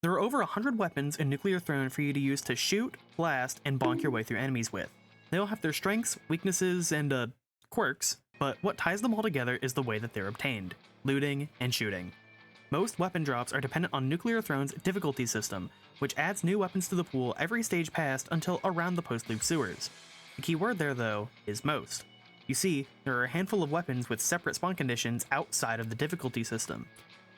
There are over 100 weapons in Nuclear Throne for you to use to shoot, blast, and bonk your way through enemies with. They all have their strengths, weaknesses, and quirks, but what ties them all together is the way that they're obtained: looting and shooting. Most weapon drops are dependent on Nuclear Throne's difficulty system, which adds new weapons to the pool every stage passed until around the post-loop sewers. The key word there, though, is most. You see, there are a handful of weapons with separate spawn conditions outside of the difficulty system.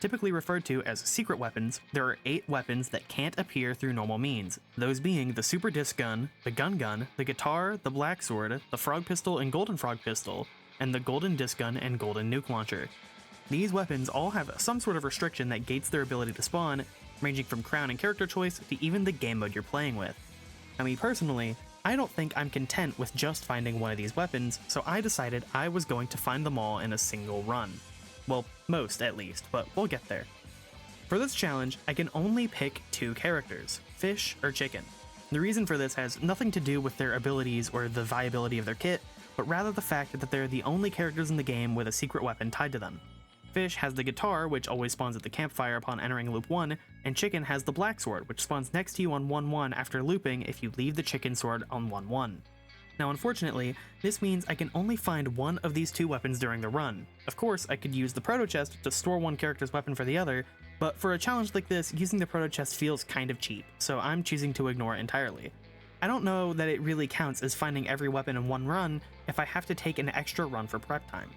Typically referred to as secret weapons, there are 8 weapons that can't appear through normal means, those being the Super Disc Gun, the Gun, the Guitar, the Black Sword, the Frog Pistol and Golden Frog Pistol, and the Golden Disc Gun and Golden Nuke Launcher. These weapons all have some sort of restriction that gates their ability to spawn, ranging from crown and character choice to even the game mode you're playing with. Now, me personally, I don't think I'm content with just finding one of these weapons, so I decided I was going to find them all in a single run. Well, most at least, but we'll get there. For this challenge, I can only pick 2 characters, fish or chicken. The reason for this has nothing to do with their abilities or the viability of their kit, but rather the fact that they're the only characters in the game with a secret weapon tied to them. Fish has the guitar, which always spawns at the campfire upon entering loop 1, and Chicken has the Black Sword, which spawns next to you on 1-1 after looping if you leave the Chicken Sword on 1-1. Now unfortunately, this means I can only find one of these 2 weapons during the run. Of course, I could use the Proto Chest to store one character's weapon for the other, but for a challenge like this, using the Proto Chest feels kind of cheap, so I'm choosing to ignore it entirely. I don't know that it really counts as finding every weapon in one run if I have to take an extra run for prep time.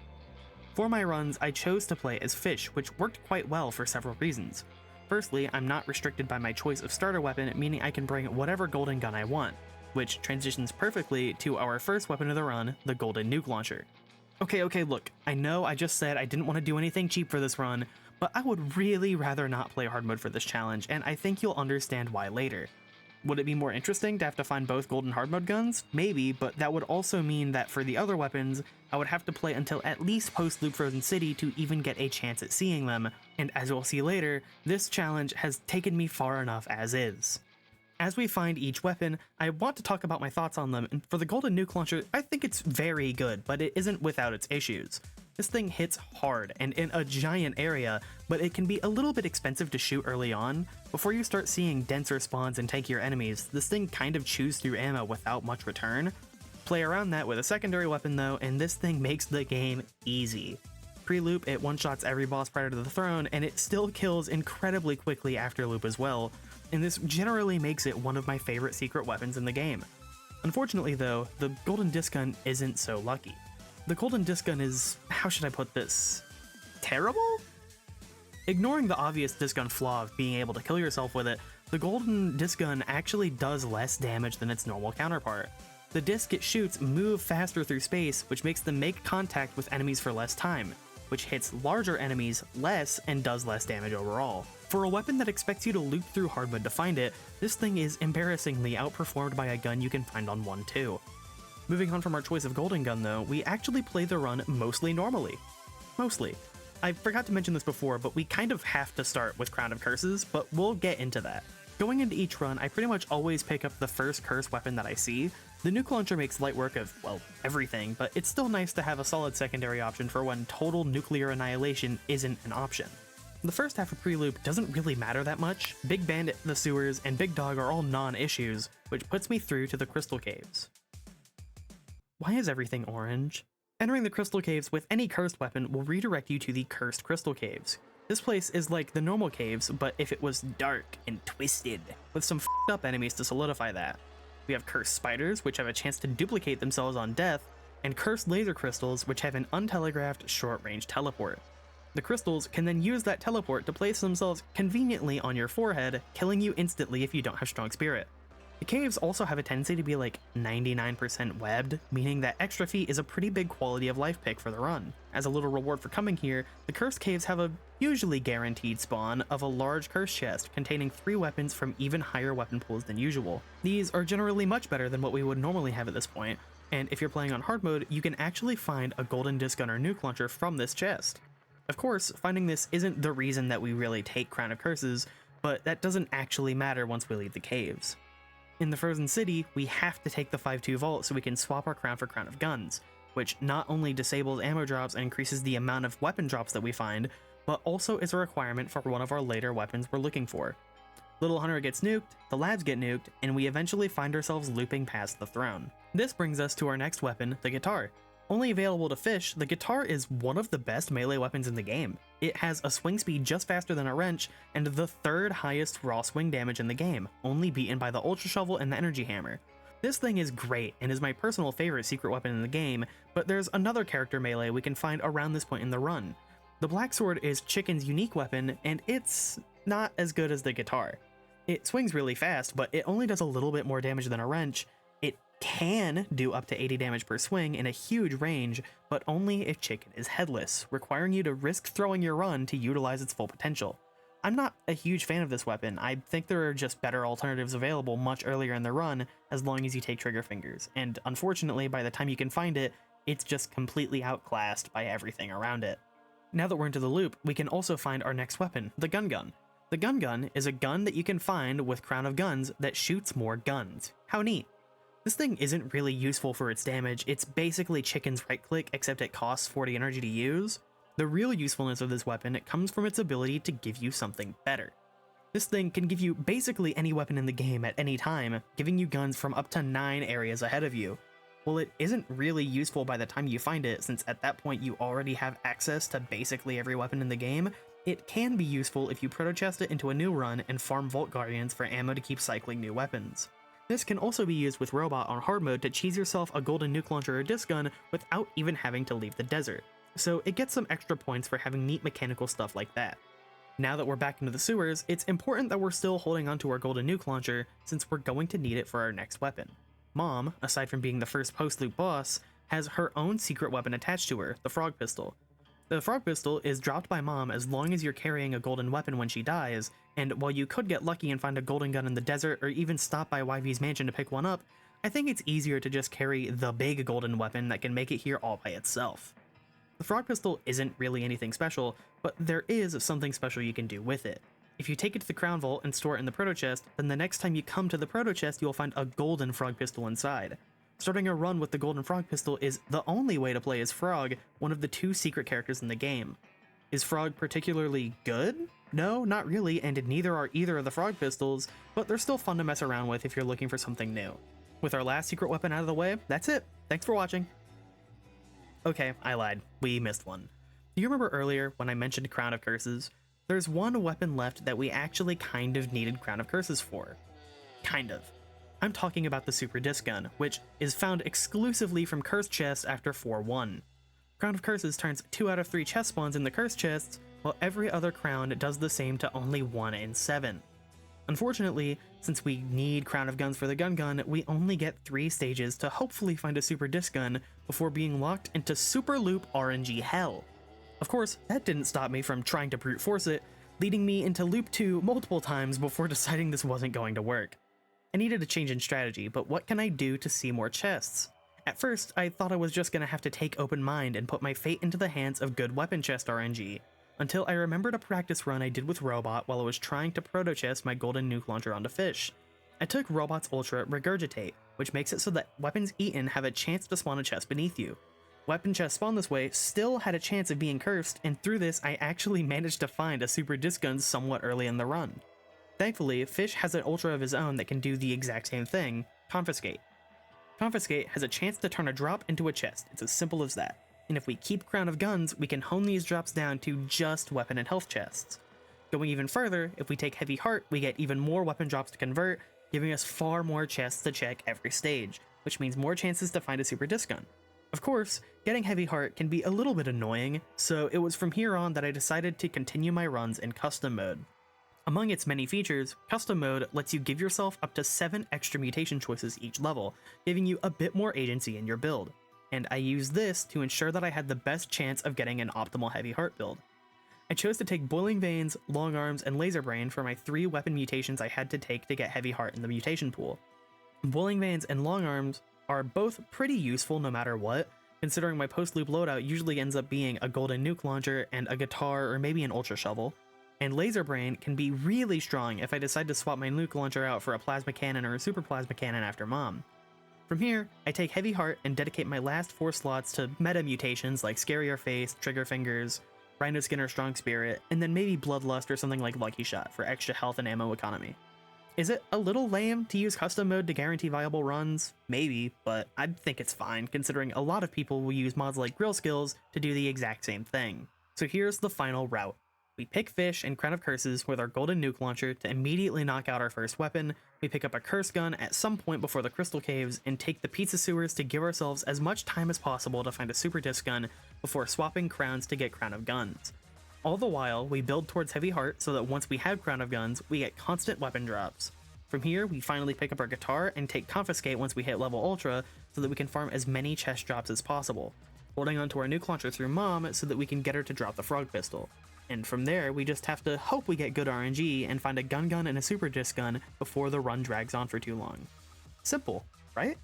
For my runs, I chose to play as Fish, which worked quite well for several reasons. Firstly, I'm not restricted by my choice of starter weapon, meaning I can bring whatever golden gun I want, which transitions perfectly to our first weapon of the run, the Golden Nuke Launcher. Okay, look, I know I just said I didn't want to do anything cheap for this run, but I would really rather not play hard mode for this challenge, and I think you'll understand why later. Would it be more interesting to have to find both golden hard mode guns? Maybe, but that would also mean that for the other weapons, I would have to play until at least post-loop Frozen City to even get a chance at seeing them, and as you'll see later, this challenge has taken me far enough as is. As we find each weapon, I want to talk about my thoughts on them, and for the Golden Nuke Launcher, I think it's very good, but it isn't without its issues. This thing hits hard and in a giant area, but it can be a little bit expensive to shoot early on. Before you start seeing denser spawns and tankier enemies, this thing kind of chews through ammo without much return. Play around that with a secondary weapon though, and this thing makes the game easy. Pre-loop, it one-shots every boss prior to the throne, and it still kills incredibly quickly after loop as well, and this generally makes it one of my favorite secret weapons in the game. Unfortunately though, the Golden Disc Gun isn't so lucky. The Golden Disc Gun is, how should I put this, terrible? Ignoring the obvious disc gun flaw of being able to kill yourself with it, the Golden Disc Gun actually does less damage than its normal counterpart. The disc it shoots move faster through space, which makes them make contact with enemies for less time, which hits larger enemies less and does less damage overall. For a weapon that expects you to loop through hard mode to find it, this thing is embarrassingly outperformed by a gun you can find on 1-2. Moving on from our choice of Golden Gun though, we actually play the run mostly normally. Mostly. I forgot to mention this before, but we kind of have to start with Crown of Curses, but we'll get into that. Going into each run, I pretty much always pick up the first curse weapon that I see. The Nuke Launcher makes light work of, well, everything, but it's still nice to have a solid secondary option for when total nuclear annihilation isn't an option. The first half of pre-loop doesn't really matter that much. Big Bandit, the sewers, and Big Dog are all non-issues, which puts me through to the Crystal Caves. Why is everything orange? Entering the Crystal Caves with any cursed weapon will redirect you to the Cursed Crystal Caves. This place is like the normal caves, but if it was dark and twisted, with some f***ed up enemies to solidify that. We have Cursed Spiders, which have a chance to duplicate themselves on death, and Cursed Laser Crystals, which have an untelegraphed short-range teleport. The crystals can then use that teleport to place themselves conveniently on your forehead, killing you instantly if you don't have strong spirit. The caves also have a tendency to be like 99% webbed, meaning that extra feet is a pretty big quality of life pick for the run. As a little reward for coming here, the cursed caves have a usually guaranteed spawn of a large curse chest containing 3 weapons from even higher weapon pools than usual. These are generally much better than what we would normally have at this point, and if you're playing on hard mode, you can actually find a Golden Disc Gun or Nuke Launcher from this chest. Of course, finding this isn't the reason that we really take Crown of Curses, but that doesn't actually matter once we leave the caves. In the Frozen City, we have to take the 5-2 Vault so we can swap our crown for Crown of Guns, which not only disables ammo drops and increases the amount of weapon drops that we find, but also is a requirement for one of our later weapons we're looking for. Little Hunter gets nuked, the labs get nuked, and we eventually find ourselves looping past the throne. This brings us to our next weapon, the guitar. Only available to Fish, the guitar is one of the best melee weapons in the game. It has a swing speed just faster than a wrench, and the third highest raw swing damage in the game, only beaten by the Ultra Shovel and the Energy Hammer. This thing is great and is my personal favorite secret weapon in the game, but there's another character melee we can find around this point in the run. The Black Sword is Chicken's unique weapon, and it's not as good as the guitar. It swings really fast, but it only does a little bit more damage than a wrench. It can do up to 80 damage per swing in a huge range, but only if Chicken is headless, requiring you to risk throwing your run to utilize its full potential. I'm not a huge fan of this weapon. I think there are just better alternatives available much earlier in the run as long as you take trigger fingers, and unfortunately by the time you can find it, it's just completely outclassed by everything around it. Now that we're into the loop, we can also find our next weapon, the Gun Gun. The Gun Gun is a gun that you can find with Crown of Guns that shoots more guns. How neat. This thing isn't really useful for its damage, it's basically Chicken's right click except it costs 40 energy to use. The real usefulness of this weapon comes from its ability to give you something better. This thing can give you basically any weapon in the game at any time, giving you guns from up to 9 areas ahead of you. Well, it isn't really useful by the time you find it, since at that point you already have access to basically every weapon in the game. It can be useful if you proto-chest it into a new run and farm Vault Guardians for ammo to keep cycling new weapons. This can also be used with Robot on hard mode to cheese yourself a golden nuke launcher or disc gun without even having to leave the desert, so it gets some extra points for having neat mechanical stuff like that. Now that we're back into the sewers, it's important that we're still holding onto our golden nuke launcher since we're going to need it for our next weapon. Mom, aside from being the first post-loop boss, has her own secret weapon attached to her, the Frog Pistol. The Frog Pistol is dropped by Mom as long as you're carrying a golden weapon when she dies, and while you could get lucky and find a golden gun in the desert or even stop by YV's mansion to pick one up, I think it's easier to just carry the big golden weapon that can make it here all by itself. The Frog Pistol isn't really anything special, but there is something special you can do with it. If you take it to the Crown Vault and store it in the Proto Chest, then the next time you come to the Proto Chest you'll find a golden Frog Pistol inside. Starting a run with the golden Frog Pistol is the only way to play as Frog, one of the 2 secret characters in the game. Is Frog particularly good? No, not really, and neither are either of the Frog Pistols, but they're still fun to mess around with if you're looking for something new. With our last secret weapon out of the way, that's it. Thanks for watching. Okay, I lied. We missed one. Do you remember earlier when I mentioned Crown of Curses? There's one weapon left that we actually kind of needed Crown of Curses for. Kind of. I'm talking about the Super Disc Gun, which is found exclusively from Curse chests after 4-1. Crown of Curses turns 2 out of 3 chest spawns in the Curse chests, while every other crown does the same to only 1 in 7. Unfortunately, since we need Crown of Guns for the Gun Gun, we only get 3 stages to hopefully find a Super Disc Gun before being locked into Super Loop RNG Hell. Of course, that didn't stop me from trying to brute force it, leading me into Loop 2 multiple times before deciding this wasn't going to work. I needed a change in strategy, but what can I do to see more chests? At first, I thought I was just gonna have to take open mind and put my fate into the hands of good weapon chest RNG, until I remembered a practice run I did with Robot while I was trying to proto-chest my golden nuke launcher onto Fish. I took Robot's Ultra Regurgitate, which makes it so that weapons eaten have a chance to spawn a chest beneath you. Weapon chests spawned this way still had a chance of being cursed, and through this I actually managed to find a Super Disc Gun somewhat early in the run. Thankfully, Fish has an Ultra of his own that can do the exact same thing, Confiscate. Confiscate has a chance to turn a drop into a chest, it's as simple as that. And if we keep Crown of Guns, we can hone these drops down to just weapon and health chests. Going even further, if we take Heavy Heart, we get even more weapon drops to convert, giving us far more chests to check every stage, which means more chances to find a Super Disc Gun. Of course, getting Heavy Heart can be a little bit annoying, so it was from here on that I decided to continue my runs in Custom Mode. Among its many features, Custom Mode lets you give yourself up to 7 extra mutation choices each level, giving you a bit more agency in your build. And I used this to ensure that I had the best chance of getting an optimal Heavy Heart build. I chose to take Boiling Veins, Long Arms, and Laser Brain for my 3 weapon mutations I had to take to get Heavy Heart in the mutation pool. Boiling Veins and Long Arms are both pretty useful no matter what, considering my post-loop loadout usually ends up being a golden nuke launcher and a guitar or maybe an ultra shovel. And Laser Brain can be really strong if I decide to swap my nuke launcher out for a plasma cannon or a super plasma cannon after Mom. From here, I take Heavy Heart and dedicate my last 4 slots to meta mutations like Scarier Face, Trigger Fingers, Rhino Skin or Strong Spirit, and then maybe Bloodlust or something like Lucky Shot for extra health and ammo economy. Is it a little lame to use custom mode to guarantee viable runs? Maybe, but I think it's fine considering a lot of people will use mods like Grill Skills to do the exact same thing. So here's the final route. We pick Fish and Crown of Curses with our golden nuke launcher to immediately knock out our first weapon, we pick up a curse gun at some point before the crystal caves, and take the pizza sewers to give ourselves as much time as possible to find a super disc gun before swapping crowns to get Crown of Guns. All the while, we build towards Heavy Heart so that once we have Crown of Guns, we get constant weapon drops. From here, we finally pick up our guitar and take Confiscate once we hit level Ultra so that we can farm as many chest drops as possible, holding onto our nuke launcher through Mom so that we can get her to drop the frog pistol. And from there, we just have to hope we get good RNG and find a gun and a super disc gun before the run drags on for too long. Simple, right?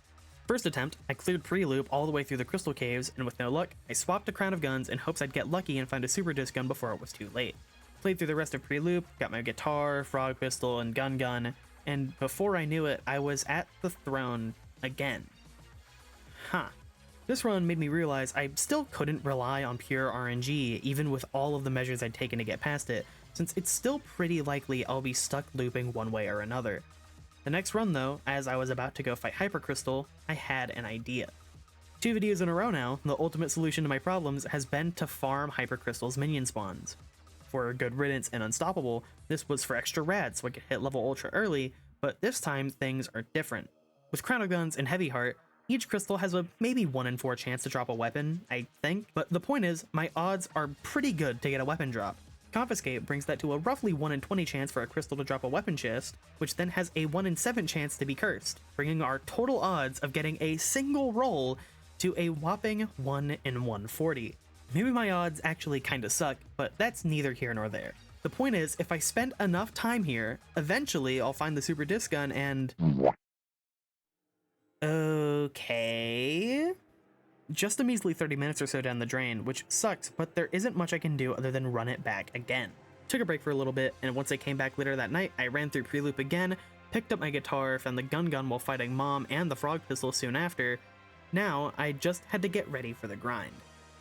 First attempt, I cleared pre-loop all the way through the crystal caves, and with no luck, I swapped a Crown of Guns in hopes I'd get lucky and find a super disc gun before it was too late. Played through the rest of pre-loop, got my guitar, frog pistol, and gun, and before I knew it, I was at the throne again. Huh. This run made me realize I still couldn't rely on pure RNG even with all of the measures I'd taken to get past it, since it's still pretty likely I'll be stuck looping one way or another. The next run though, as I was about to go fight Hypercrystal, I had an idea. 2 videos in a row now, the ultimate solution to my problems has been to farm Hypercrystal's minion spawns. For Good Riddance and Unstoppable, this was for extra rad so I could hit level Ultra early, but this time things are different. With Crown of Guns and Heavy Heart, each crystal has a maybe 1 in 4 chance to drop a weapon, I think, but the point is, my odds are pretty good to get a weapon drop. Confiscate brings that to a roughly 1 in 20 chance for a crystal to drop a weapon chest, which then has a 1 in 7 chance to be cursed, bringing our total odds of getting a single roll to a whopping 1 in 140. Maybe my odds actually kinda suck, but that's neither here nor there. The point is, if I spend enough time here, eventually I'll find the super disc gun and... Okay... Just a measly 30 minutes or so down the drain, which sucks, but there isn't much I can do other than run it back again. Took a break for a little bit, and once I came back later that night, I ran through pre-loop again, picked up my guitar, found the gun while fighting Mom and the frog pistol soon after. Now, I just had to get ready for the grind.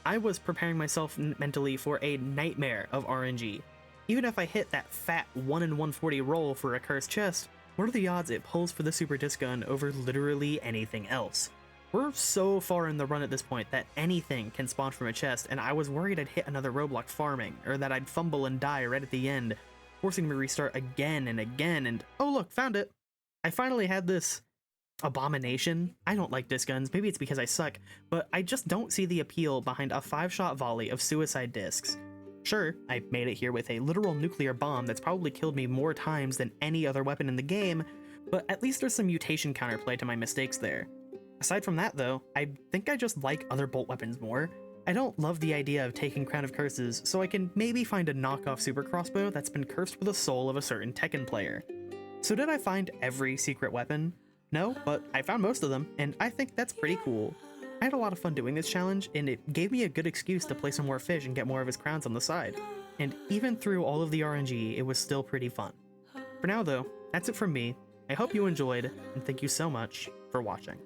I was preparing myself mentally for a nightmare of RNG. Even if I hit that fat 1 in 140 roll for a cursed chest, what are the odds it pulls for the super disc gun over literally anything else? We're so far in the run at this point that anything can spawn from a chest, and I was worried I'd hit another roadblock farming, or that I'd fumble and die right at the end, forcing me to restart again and again, and oh look, found it! I finally had this abomination. I don't like disc guns, maybe it's because I suck, but I just don't see the appeal behind a 5-shot volley of suicide discs. Sure, I made it here with a literal nuclear bomb that's probably killed me more times than any other weapon in the game, but at least there's some mutation counterplay to my mistakes there. Aside from that though, I think I just like other bolt weapons more. I don't love the idea of taking Crown of Curses, so I can maybe find a knockoff super crossbow that's been cursed with the soul of a certain Tekken player. So did I find every secret weapon? No, but I found most of them, and I think that's pretty cool. I had a lot of fun doing this challenge, and it gave me a good excuse to play some more Fish and get more of his crowns on the side. And even through all of the RNG, it was still pretty fun. For now though, that's it from me. I hope you enjoyed, and thank you so much for watching.